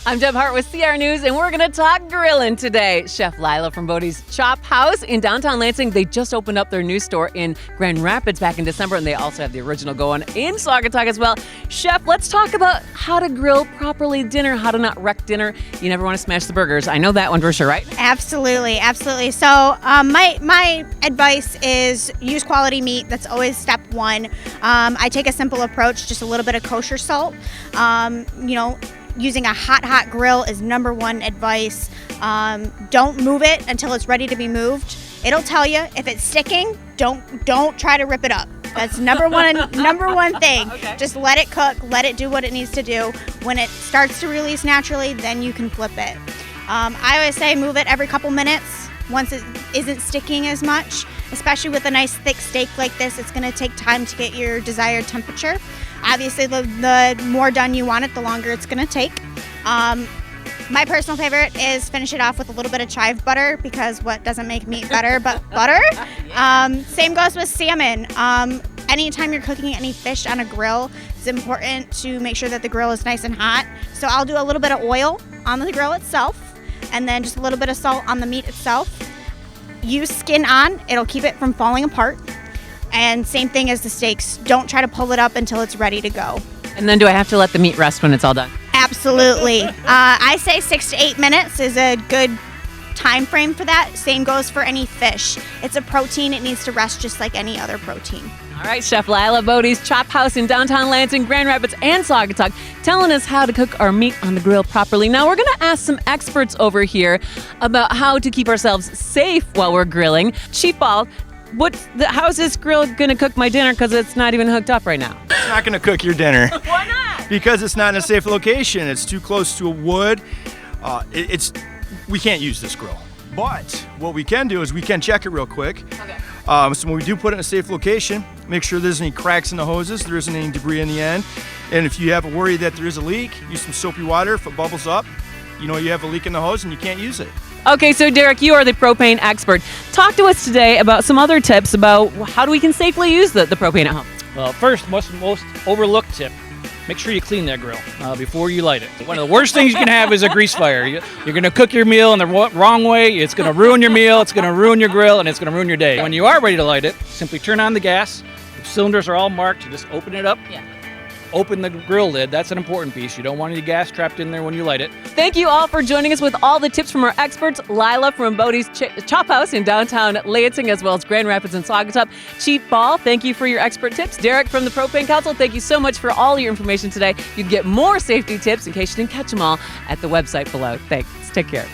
I'm Deb Hart with CR News, and we're going to talk grilling today. Chef Lila from Bodie's Chop House in downtown Lansing. They just opened up their new store in Grand Rapids back in December, and they also have the original going in Saugatuck as well. Chef, let's talk about how to grill properly dinner, how to not wreck dinner. You never want to smash the burgers. I know that one for sure, right? Absolutely, absolutely. So my advice is use quality meat. That's always step one. I take a simple approach, just a little bit of kosher salt. Using a hot grill is number one advice. Don't move it until it's ready to be moved. It'll tell you if it's sticking. Don't try to rip it up. That's number one thing. Okay. Just let it cook. Let it do what it needs to do. When it starts to release naturally, then you can flip it. I always say move it every couple minutes once it isn't sticking as much. Especially with a nice thick steak like this, it's going to take time to get your desired temperature. Obviously, the more done you want it, the longer it's going to take. My personal favorite is finish it off with a little bit of chive butter, because what doesn't make meat better but butter? Same goes with salmon. Anytime you're cooking any fish on a grill, it's important to make sure that the grill is nice and hot. So I'll do a little bit of oil on the grill itself, and then just a little bit of salt on the meat itself. Use skin on, it'll keep it from falling apart. And same thing as the steaks. Don't try to pull it up until it's ready to go. And then do I have to let the meat rest when it's all done? Absolutely. I say 6 to 8 minutes is a good time frame for that. Same goes for any fish. It's a protein. It needs to rest just like any other protein. All right, Chef Lila, Bodie's Chop House in downtown Lansing, Grand Rapids, and Saugatuck, telling us how to cook our meat on the grill properly. Now, we're going to ask some experts over here about how to keep ourselves safe while we're grilling. Chief Ball, how's this grill going to cook my dinner, because it's not even hooked up right now? It's not going to cook your dinner. Why not? Because it's not in a safe location. It's too close to a wood. We can't use this grill. But what we can do is we can check it real quick. Okay. So when we do put it in a safe location, make sure there's any cracks in the hoses, there isn't any debris in the end. And if you have a worry that there is a leak, use some soapy water. If it bubbles up, you know you have a leak in the hose and you can't use it. Okay, so Derek, you are the propane expert. Talk to us today about some other tips about how we can safely use the propane at home. Well, first, most overlooked tip, make sure you clean that grill before you light it. One of the worst things you can have is a grease fire. You're going to cook your meal in the wrong way. It's going to ruin your meal, it's going to ruin your grill, and it's going to ruin your day. When you are ready to light it, simply turn on the gas. The cylinders are all marked. You just open it up. Yeah. Open the grill lid. That's an important piece. You don't want any gas trapped in there when you light it. Thank you all for joining us with all the tips from our experts. Lila from Bodie's Chop House in downtown Lansing, as well as Grand Rapids and Saugatuck. Chief Ball, thank you for your expert tips. Derek from the Propane Council, thank you so much for all your information today. You can get more safety tips, in case you didn't catch them all, at the website below. Thanks. Take care.